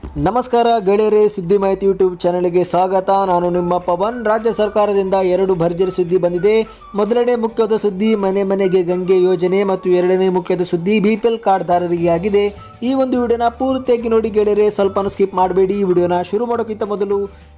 ನಮಸ್ಕಾರ ಗೆಳೆಯರೇ, ಸುದ್ದಿ ಮಾಹಿತಿ ಯೂಟ್ಯೂಬ್ ಚಾನಲ್ಗೆ ಸ್ವಾಗತ. ನಾನು ನಿಮ್ಮ ಪವನ್. ರಾಜ್ಯ ಸರ್ಕಾರದಿಂದ 2 ಭರ್ಜರಿ ಸುದ್ದಿ ಬಂದಿದೆ. ಮೊದಲನೇ ಮುಖ್ಯದ ಸುದ್ದಿ ಮನೆ ಮನೆಗೆ ಗಂಗೆ ಯೋಜನೆ ಮತ್ತು ಎರಡನೇ ಮುಖ್ಯದ ಸುದ್ದಿ BPL ಕಾರ್ಡ್ದಾರರಿಗೆ ಆಗಿದೆ. ಈ ಒಂದು ವಿಡಿಯೋನ ಪೂರ್ತಿಯಾಗಿ ನೋಡಿ ಗೆಳೆಯರೇ, ಸ್ವಲ್ಪ ಸ್ಕಿಪ್ ಮಾಡಬೇಡಿ. ಈ ವಿಡಿಯೋನ ಶುರು ಮಾಡೋಕ್ಕಿಂತ ಮೊದಲು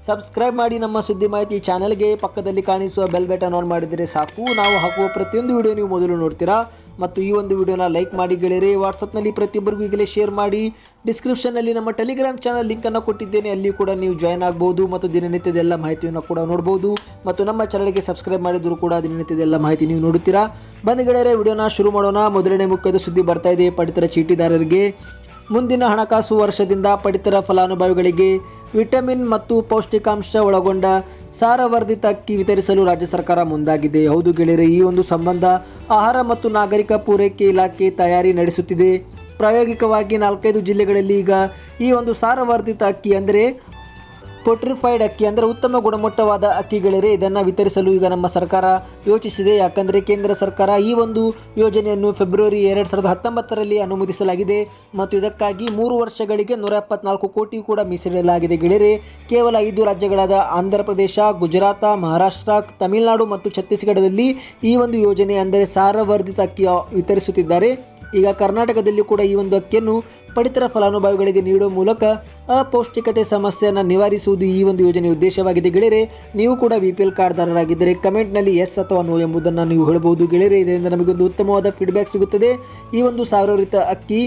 ಸಬ್ಸ್ಕ್ರೈಬ್ ಮಾಡಿ ನಮ್ಮ ಸುದ್ದಿ ಮಾಹಿತಿ ಚಾನಲ್ಗೆ. ಪಕ್ಕದಲ್ಲಿ ಕಾಣಿಸುವ ಬೆಲ್ ಬಟನ್ ಆನ್ ಮಾಡಿದರೆ ಸಾಕು. ನಾವು ಹಾಕುವ ಪ್ರತಿಯೊಂದು ವಿಡಿಯೋ ನೀವು ಮೊದಲು ನೋಡ್ತೀರಾ. ಮತ್ತು ಈ ಒಂದು ವಿಡಿಯೋನ ಲೈಕ್ ಮಾಡಿ ಗೆಳೆಯರೇ. ವಾಟ್ಸಪ್ನಲ್ಲಿ ಪ್ರತಿಯೊಬ್ಬರಿಗೂ ಈಗಲೇ ಶೇರ್ ಮಾಡಿ. ಡಿಸ್ಕ್ರಿಪ್ಷನ್ನಲ್ಲಿ ನಮ್ಮ ಟೆಲಿಗ್ರಾಮ್ ಚಾನಲ್ ಲಿಂಕನ್ನು ಕೊಟ್ಟಿದ್ದೇನೆ, ಅಲ್ಲಿ ಕೂಡ ನೀವು ಜಾಯ್ನ್ ಆಗ್ಬೋದು ಮತ್ತು ದಿನನಿತ್ಯದ ಎಲ್ಲ ಮಾಹಿತಿಯನ್ನು ಕೂಡ ನೋಡ್ಬೋದು. ಮತ್ತು ನಮ್ಮ ಚಾನಲ್ಗೆ ಸಬ್ಸ್ಕ್ರೈಬ್ ಮಾಡಿದರೂ ಕೂಡ ದಿನನಿತ್ಯದ ಎಲ್ಲ ಮಾಹಿತಿ ನೀವು ನೋಡುತ್ತೀರಾ. ಬನ್ನಿ ಗೆಳೆಯರೇ, ವಿಡಿಯೋನ ಶುರು ಮಾಡೋಣ. ಮೊದಲನೇ ಮುಖ್ಯದ ಸುದ್ದಿ ಬರ್ತಾ ಇದೆ. ಪಡಿತರ ಚೀಟಿದಾರರಿಗೆ ಮುಂದಿನ ಹಣಕಾಸು ವರ್ಷದಿಂದ ಪಡಿತರ ಫಲಾನುಭವಿಗಳಿಗೆ ವಿಟಮಿನ್ ಮತ್ತು ಪೌಷ್ಟಿಕಾಂಶ ಒಳಗೊಂಡ ಸಾರವರ್ಧಿತ ಅಕ್ಕಿ ವಿತರಿಸಲು ರಾಜ್ಯ ಸರ್ಕಾರ ಮುಂದಾಗಿದೆ. ಹೌದು ಗೆಳೆಯರೇ, ಈ ಒಂದು ಸಂಬಂಧ ಆಹಾರ ಮತ್ತು ನಾಗರಿಕ ಪೂರೈಕೆ ಇಲಾಖೆ ತಯಾರಿ ನಡೆಸುತ್ತಿದೆ. ಪ್ರಾಯೋಗಿಕವಾಗಿ 4-5 ಜಿಲ್ಲೆಗಳಲ್ಲಿ ಈಗ ಈ ಒಂದು ಸಾರವರ್ಧಿತ ಅಕ್ಕಿ ಅಂದರೆ ಪೋರ್ಟಿಫೈಡ್ ಅಕ್ಕಿ ಅಂದರೆ ಉತ್ತಮ ಗುಣಮಟ್ಟವಾದ ಅಕ್ಕಿಗಳಿರೆ ಇದನ್ನು ವಿತರಿಸಲು ಈಗ ನಮ್ಮ ಸರ್ಕಾರ ಯೋಚಿಸಿದೆ. ಯಾಕಂದರೆ ಕೇಂದ್ರ ಸರ್ಕಾರ ಈ ಒಂದು ಯೋಜನೆಯನ್ನು ಫೆಬ್ರವರಿ 2019ರಲ್ಲಿ ಅನುಮೋದಿಸಲಾಗಿದೆ ಮತ್ತು ಇದಕ್ಕಾಗಿ 3 ವರ್ಷಗಳಿಗೆ 174 ಕೋಟಿ ಕೂಡ ಮೀಸಲಿಡಲಾಗಿದೆ. ಗೆಳೆಯರೆ, ಕೇವಲ 5 ರಾಜ್ಯಗಳಾದ ಆಂಧ್ರ ಪ್ರದೇಶ, ಗುಜರಾತ್, ಮಹಾರಾಷ್ಟ್ರ, ತಮಿಳುನಾಡು ಮತ್ತು ಛತ್ತೀಸ್ಗಢದಲ್ಲಿ ಈ ಒಂದು ಯೋಜನೆ ಅಂದರೆ ಸಾರವರ್ಧಿತ ಅಕ್ಕಿ ವಿತರಿಸುತ್ತಿದ್ದಾರೆ. ಈಗ ಕರ್ನಾಟಕದಲ್ಲಿ ಕೂಡ ಈ ಒಂದು ಅಕ್ಕಿಯನ್ನು ಪಡಿತರ ಫಲಾನುಭವಿಗಳಿಗೆ ನೀಡುವ ಮೂಲಕ ಅಪೌಷ್ಟಿಕತೆ ಸಮಸ್ಯೆಯನ್ನು ನಿವಾರಿಸುವುದು ಈ ಒಂದು ಯೋಜನೆಯ ಉದ್ದೇಶವಾಗಿದೆ. ಗೆಳೆಯರೆ, ನೀವು ಕೂಡ BPL ಕಾರ್ಡ್ದಾರರಾಗಿದ್ದರೆ ಕಮೆಂಟ್ನಲ್ಲಿ ಎಸ್ ಅಥವಾ ನೋ ಎಂಬುದನ್ನು ನೀವು ಹೇಳಬಹುದು. ಗೆಳೆಯರೆ, ಇದರಿಂದ ನಮಗೊಂದು ಉತ್ತಮವಾದ ಫೀಡ್ಬ್ಯಾಕ್ ಸಿಗುತ್ತದೆ. ಈ ಒಂದು ಸಾರವರ್ಧಿತ ಅಕ್ಕಿ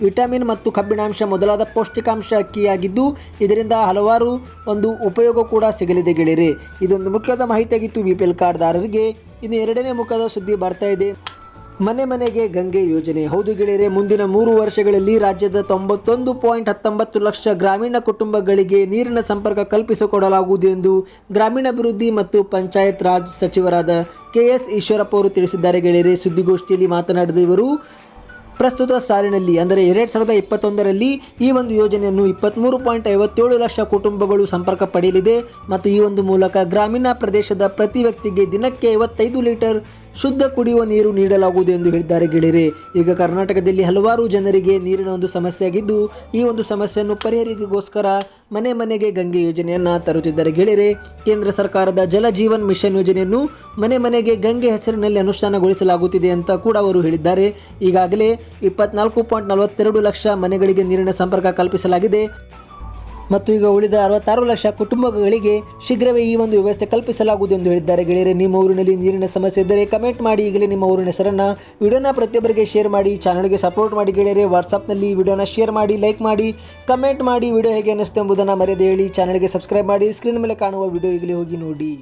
ವಿಟಮಿನ್ ಮತ್ತು ಕಬ್ಬಿಣಾಂಶ ಮೊದಲಾದ ಪೌಷ್ಟಿಕಾಂಶ ಅಕ್ಕಿಯಾಗಿದ್ದು ಇದರಿಂದ ಹಲವಾರು ಒಂದು ಉಪಯೋಗ ಕೂಡ ಸಿಗಲಿದೆ. ಗೆಳೆಯರೆ, ಇದೊಂದು ಮುಖ್ಯದ ಮಾಹಿತಿಯಾಗಿತ್ತು BPL ಕಾರ್ಡ್ದಾರರಿಗೆ. ಇನ್ನು ಎರಡನೇ ಮುಖ್ಯದ ಸುದ್ದಿ ಬರ್ತಾ ಇದೆ. ಮನೆ ಮನೆಗೆ ಗಂಗೆ ಯೋಜನೆ. ಹೌದು ಗೆಳೆಯರೆ, ಮುಂದಿನ 3 ವರ್ಷಗಳಲ್ಲಿ ರಾಜ್ಯದ 91.19 ಲಕ್ಷ ಗ್ರಾಮೀಣ ಕುಟುಂಬಗಳಿಗೆ ನೀರಿನ ಸಂಪರ್ಕ ಕಲ್ಪಿಸಿಕೊಡಲಾಗುವುದು ಎಂದು ಗ್ರಾಮೀಣಾಭಿವೃದ್ಧಿ ಮತ್ತು ಪಂಚಾಯತ್ ರಾಜ್ ಸಚಿವರಾದ KS ಈಶ್ವರಪ್ಪ ಅವರು ತಿಳಿಸಿದ್ದಾರೆ. ಗೆಳೆಯರೆ, ಸುದ್ದಿಗೋಷ್ಠಿಯಲ್ಲಿ ಮಾತನಾಡಿದ ಇವರು ಪ್ರಸ್ತುತ ಸಾಲಿನಲ್ಲಿ ಅಂದರೆ 2021ರಲ್ಲಿ ಈ ಒಂದು ಯೋಜನೆಯನ್ನು 23.57 ಲಕ್ಷ ಕುಟುಂಬಗಳು ಸಂಪರ್ಕ ಪಡೆಯಲಿದೆ ಮತ್ತು ಈ ಒಂದು ಮೂಲಕ ಗ್ರಾಮೀಣ ಪ್ರದೇಶದ ಪ್ರತಿ ವ್ಯಕ್ತಿಗೆ ದಿನಕ್ಕೆ 55 ಲೀಟರ್ ಶುದ್ಧ ಕುಡಿಯುವ ನೀರು ನೀಡಲಾಗುವುದು ಎಂದು ಹೇಳಿದ್ದಾರೆ. ಗೆಳೆಯರೆ, ಈಗ ಕರ್ನಾಟಕದಲ್ಲಿ ಹಲವಾರು ಜನರಿಗೆ ನೀರಿನ ಒಂದು ಸಮಸ್ಯೆಯಾಗಿದ್ದು ಈ ಒಂದು ಸಮಸ್ಯೆಯನ್ನು ಪರಿಹರಿಸಲಿಕ್ಕೋಸ್ಕರ ಮನೆ ಮನೆಗೆ ಗಂಗೆ ಯೋಜನೆಯನ್ನು ತರುತ್ತಿದ್ದಾರೆ. ಗೆಳೆಯರೆ, ಕೇಂದ್ರ ಸರ್ಕಾರದ ಜಲ ಜೀವನ್ ಮಿಷನ್ ಯೋಜನೆಯನ್ನು ಮನೆ ಮನೆಗೆ ಗಂಗೆ ಹೆಸರಿನಲ್ಲಿ ಅನುಷ್ಠಾನಗೊಳಿಸಲಾಗುತ್ತಿದೆ ಅಂತ ಕೂಡ ಅವರು ಹೇಳಿದ್ದಾರೆ. ಈಗಾಗಲೇ 24.42 ಲಕ್ಷ ಮನೆಗಳಿಗೆ ನೀರಿನ ಸಂಪರ್ಕ ಕಲ್ಪಿಸಲಾಗಿದೆ ಮತ್ತು ಈಗ ಉಳಿದ 66 ಲಕ್ಷ ಕುಟುಂಬಗಳಿಗೆ ಶೀಘ್ರವೇ ಈ ಒಂದು ವ್ಯವಸ್ಥೆ ಕಲ್ಪಿಸಲಾಗುವುದು ಎಂದು ಹೇಳಿದ್ದಾರೆ. ಗೆಳೆಯರೆ, ನಿಮ್ಮ ಊರಿನಲ್ಲಿ ನೀರಿನ ಸಮಸ್ಯೆ ಇದ್ದರೆ ಕಮೆಂಟ್ ಮಾಡಿ. ಈಗಲೇ ನಿಮ್ಮ ಊರಿನ ಹೆಸರನ್ನು ವಿಡಿಯೋನ ಪ್ರತಿಯೊಬ್ಬರಿಗೆ ಶೇರ್ ಮಾಡಿ. ಚಾನಲ್ಗೆ ಸಪೋರ್ಟ್ ಮಾಡಿ. ಗೆಳೆಯರೆ, ವಾಟ್ಸಪ್ನಲ್ಲಿ ವಿಡಿಯೋನ ಶೇರ್ ಮಾಡಿ, ಲೈಕ್ ಮಾಡಿ, ಕಮೆಂಟ್ ಮಾಡಿ. ವಿಡಿಯೋ ಹೇಗೆ ಅನ್ನಿಸ್ತು ಎಂಬುದನ್ನು ಮರೆಯದೆ ಹೇಳಿ. ಚಾನಲ್ಗೆ ಸಬ್ಸ್ಕ್ರೈಬ್ ಮಾಡಿ. ಸ್ಕ್ರೀನ್ ಮೇಲೆ ಕಾಣುವ ವಿಡಿಯೋ ಈಗಲೇ ಹೋಗಿ ನೋಡಿ.